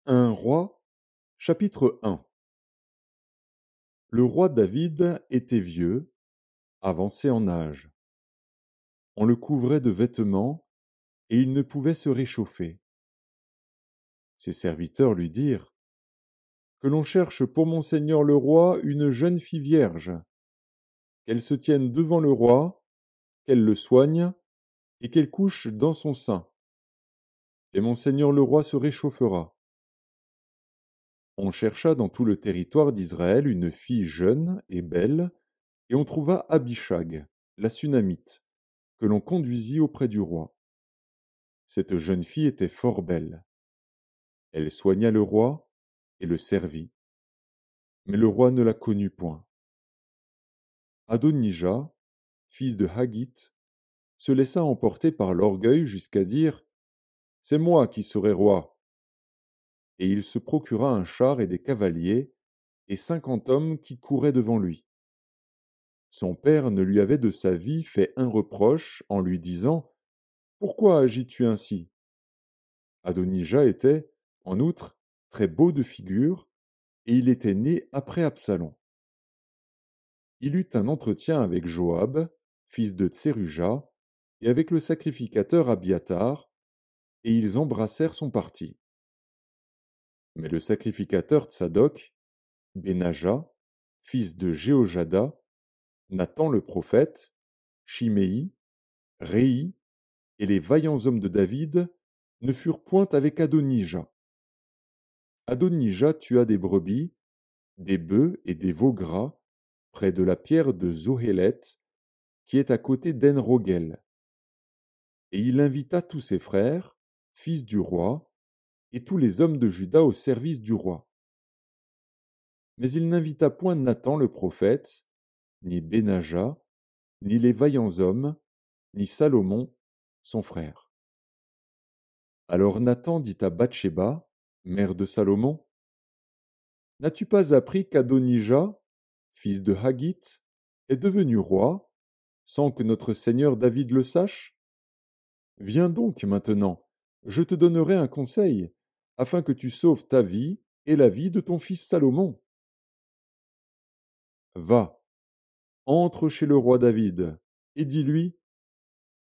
Un roi, chapitre 1. Le roi David était vieux, avancé en âge. On le couvrait de vêtements, et il ne pouvait se réchauffer. Ses serviteurs lui dirent: Que l'on cherche pour mon seigneur le roi une jeune fille vierge, qu'elle se tienne devant le roi, qu'elle le soigne, et qu'elle couche dans son sein. Et mon seigneur le roi se réchauffera. On chercha dans tout le territoire d'Israël une fille jeune et belle, et on trouva Abishag, la Sunamite, que l'on conduisit auprès du roi. Cette jeune fille était fort belle. Elle soigna le roi et le servit, mais le roi ne la connut point. Adonija, fils de Haggith, se laissa emporter par l'orgueil jusqu'à dire: C'est moi qui serai roi. Et il se procura un char et des cavaliers, et 50 hommes qui couraient devant lui. Son père ne lui avait de sa vie fait un reproche en lui disant: Pourquoi agis-tu ainsi? Adonija était, en outre, très beau de figure, et il était né après Absalom. Il eut un entretien avec Joab, fils de Tseruja, et avec le sacrificateur Abiatar, et ils embrassèrent son parti. Mais le sacrificateur Tsadok, Benaja, fils de Jéhojada, Nathan le prophète, Chiméi, Réi, et les vaillants hommes de David ne furent point avec Adonija. Adonija tua des brebis, des bœufs et des veaux gras, près de la pierre de Zohélet, qui est à côté d'En-Rogel. Et il invita tous ses frères, fils du roi, et tous les hommes de Juda au service du roi. Mais il n'invita point Nathan le prophète, ni Benaja, ni les vaillants hommes, ni Salomon, son frère. Alors Nathan dit à Bathsheba, mère de Salomon: N'as-tu pas appris qu'Adonija, fils de Haggith, est devenu roi, sans que notre seigneur David le sache? Viens donc maintenant, je te donnerai un conseil, afin que tu sauves ta vie et la vie de ton fils Salomon. Va, entre chez le roi David, et dis-lui: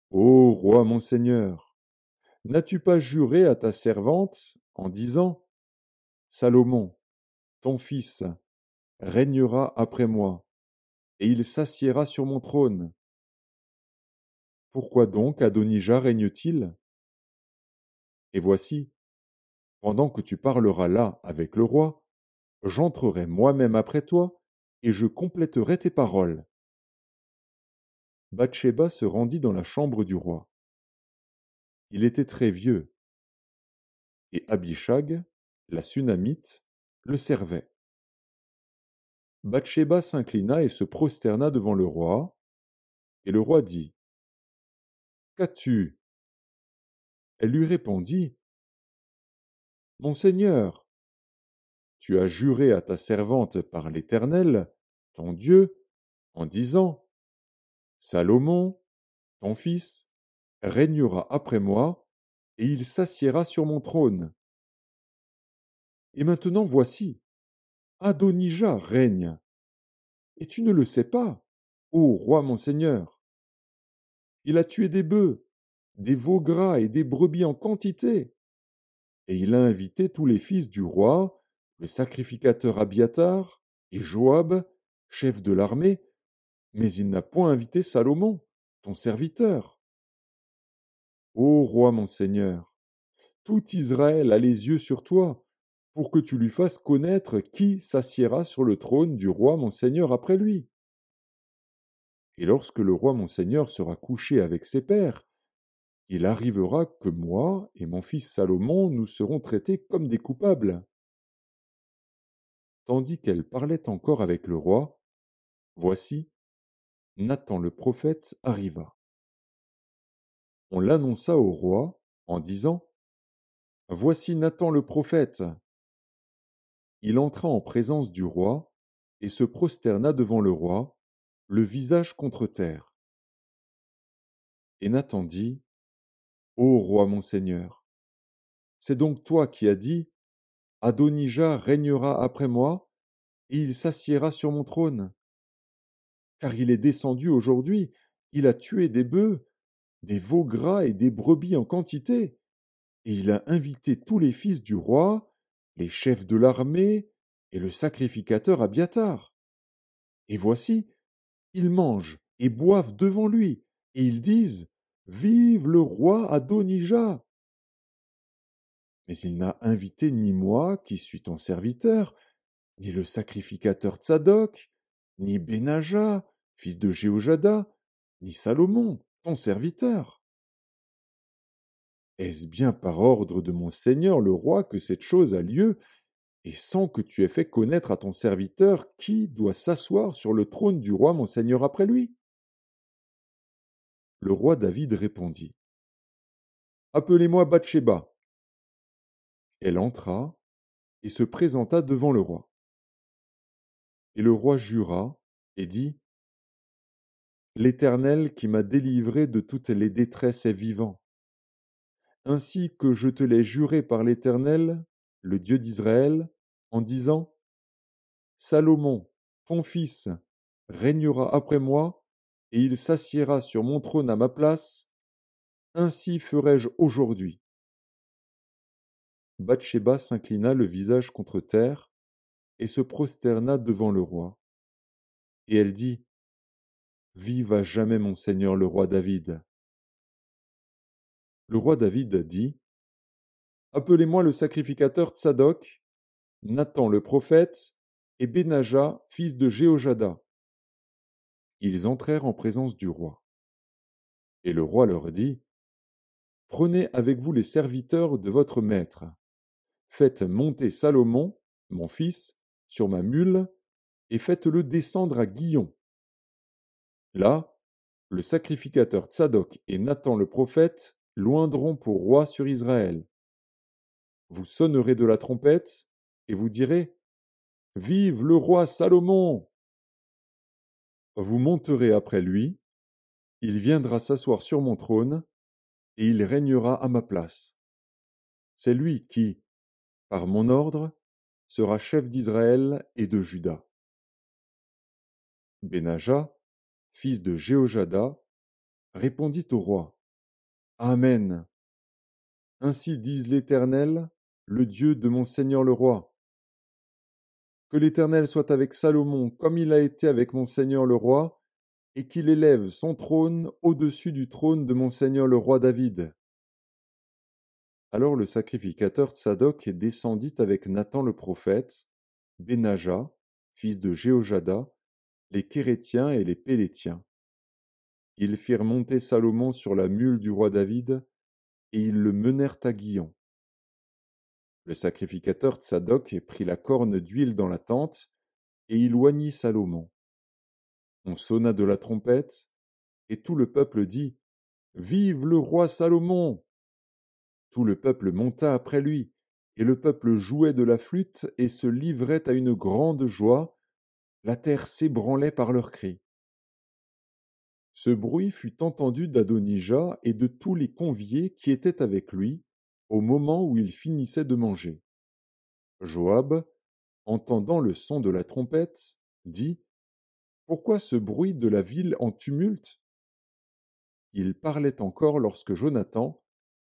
Ô roi mon seigneur, n'as-tu pas juré à ta servante en disant: Salomon, ton fils, régnera après moi, et il s'assiera sur mon trône? Pourquoi donc Adonija règne-t-il? Et voici, pendant que tu parleras là avec le roi, j'entrerai moi-même après toi, et je compléterai tes paroles. Bathsheba se rendit dans la chambre du roi. Il était très vieux, et Abishag, la Sunamite, le servait. Bathsheba s'inclina et se prosterna devant le roi, et le roi dit: Qu'as-tu? Elle lui répondit: Mon seigneur, tu as juré à ta servante par l'Éternel, ton Dieu, en disant: Salomon, ton fils, régnera après moi, et il s'assiera sur mon trône. Et maintenant voici, Adonija règne, et tu ne le sais pas, ô roi mon seigneur. Il a tué des bœufs, des veaux gras et des brebis en quantité, et il a invité tous les fils du roi, le sacrificateur Abiatar, et Joab, chef de l'armée, mais il n'a point invité Salomon, ton serviteur. Ô roi mon seigneur, tout Israël a les yeux sur toi, pour que tu lui fasses connaître qui s'assiera sur le trône du roi mon seigneur après lui. Et lorsque le roi mon seigneur sera couché avec ses pères, il arrivera que moi et mon fils Salomon nous serons traités comme des coupables. Tandis qu'elle parlait encore avec le roi, voici, Nathan le prophète arriva. On l'annonça au roi en disant: Voici Nathan le prophète. Il entra en présence du roi et se prosterna devant le roi, le visage contre terre. Et Nathan dit: Ô roi mon seigneur, c'est donc toi qui as dit: Adonija régnera après moi, et il s'assiera sur mon trône. Car il est descendu aujourd'hui, il a tué des bœufs, des veaux gras et des brebis en quantité, et il a invité tous les fils du roi, les chefs de l'armée et le sacrificateur Abiatar. Et voici, ils mangent et boivent devant lui, et ils disent: Vive le roi Adonija! Mais il n'a invité ni moi, qui suis ton serviteur, ni le sacrificateur Tsadok, ni Benaja, fils de Jéhojada, ni Salomon, ton serviteur. Est-ce bien par ordre de mon seigneur le roi que cette chose a lieu, et sans que tu aies fait connaître à ton serviteur qui doit s'asseoir sur le trône du roi mon seigneur après lui? Le roi David répondit: Appelez-moi Bathsheba. Elle entra et se présenta devant le roi. Et le roi jura et dit: L'Éternel qui m'a délivré de toutes les détresses est vivant, ainsi que je te l'ai juré par l'Éternel, le Dieu d'Israël, en disant: Salomon, ton fils, régnera après moi, et il s'assiera sur mon trône à ma place. Ainsi ferai-je aujourd'hui. Bathsheba s'inclina le visage contre terre et se prosterna devant le roi. Et elle dit: Vive à jamais mon seigneur le roi David. Le roi David dit: Appelez-moi le sacrificateur Tsadok, Nathan le prophète, et Benaja, fils de Jéhojada. Ils entrèrent en présence du roi. Et le roi leur dit: Prenez avec vous les serviteurs de votre maître. Faites monter Salomon, mon fils, sur ma mule, et faites-le descendre à Guillon. Là, le sacrificateur Tsadok et Nathan le prophète loindront pour roi sur Israël. Vous sonnerez de la trompette, et vous direz: Vive le roi Salomon! Vous monterez après lui, il viendra s'asseoir sur mon trône, et il régnera à ma place. C'est lui qui, par mon ordre, sera chef d'Israël et de Juda. Benaja, fils de Jéhojada, répondit au roi: Amen. Ainsi dise l'Éternel, le Dieu de mon seigneur le roi. Que l'Éternel soit avec Salomon comme il a été avec mon seigneur le roi, et qu'il élève son trône au-dessus du trône de mon seigneur le roi David. Alors le sacrificateur Tsadok descendit avec Nathan le prophète, Benaja, fils de Jéhojada, les Kérétiens et les Pélétiens. Ils firent monter Salomon sur la mule du roi David, et ils le menèrent à Guillon. Le sacrificateur Tsadok prit la corne d'huile dans la tente, et il oignit Salomon. On sonna de la trompette, et tout le peuple dit: Vive le roi Salomon! Tout le peuple monta après lui, et le peuple jouait de la flûte et se livrait à une grande joie, la terre s'ébranlait par leurs cris. Ce bruit fut entendu d'Adonija et de tous les conviés qui étaient avec lui, au moment où il finissait de manger. Joab, entendant le son de la trompette, dit: Pourquoi ce bruit de la ville en tumulte? Il parlait encore lorsque Jonathan,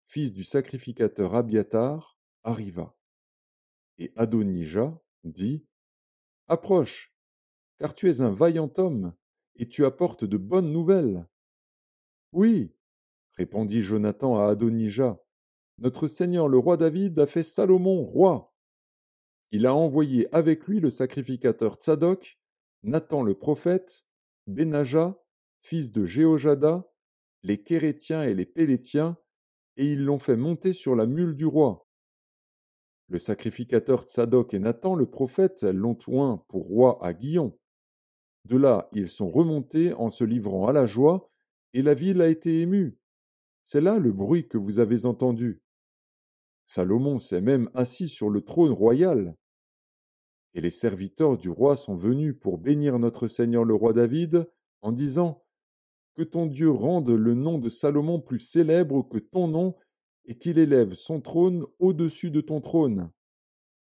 fils du sacrificateur Abiatar, arriva. Et Adonija dit: Approche, car tu es un vaillant homme, et tu apportes de bonnes nouvelles. Oui, répondit Jonathan à Adonija, notre seigneur le roi David a fait Salomon roi. Il a envoyé avec lui le sacrificateur Tsadok, Nathan le prophète, Benaja, fils de Jéhojada, les Kérétiens et les Pélétiens, et ils l'ont fait monter sur la mule du roi. Le sacrificateur Tsadok et Nathan le prophète l'ont oint pour roi à Guillon. De là, ils sont remontés en se livrant à la joie, et la ville a été émue. C'est là le bruit que vous avez entendu. Salomon s'est même assis sur le trône royal. Et les serviteurs du roi sont venus pour bénir notre Seigneur le roi David, en disant: Que ton Dieu rende le nom de Salomon plus célèbre que ton nom, et qu'il élève son trône au-dessus de ton trône.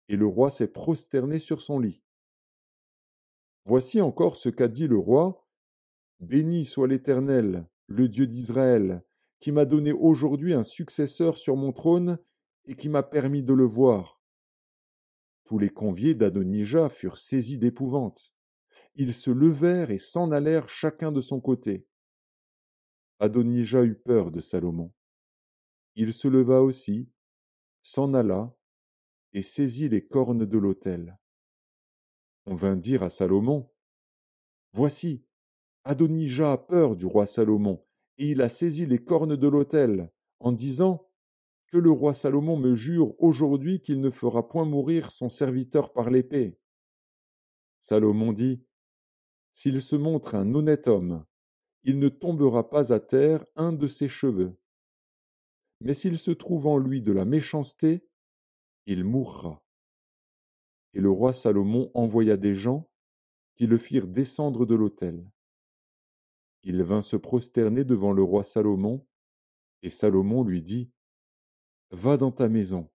et le roi s'est prosterné sur son lit. Voici encore ce qu'a dit le roi: Béni soit l'Éternel, le Dieu d'Israël, qui m'a donné aujourd'hui un successeur sur mon trône et qui m'a permis de le voir. Tous les conviés d'Adonija furent saisis d'épouvante. Ils se levèrent et s'en allèrent chacun de son côté. Adonija eut peur de Salomon. Il se leva aussi, s'en alla et saisit les cornes de l'autel. On vint dire à Salomon: Voici, Adonija a peur du roi Salomon, et il a saisi les cornes de l'autel, en disant: Que le roi Salomon me jure aujourd'hui qu'il ne fera point mourir son serviteur par l'épée. Salomon dit: S'il se montre un honnête homme, il ne tombera pas à terre un de ses cheveux. Mais s'il se trouve en lui de la méchanceté, il mourra. Et le roi Salomon envoya des gens qui le firent descendre de l'autel. Il vint se prosterner devant le roi Salomon, et Salomon lui dit: Va dans ta maison.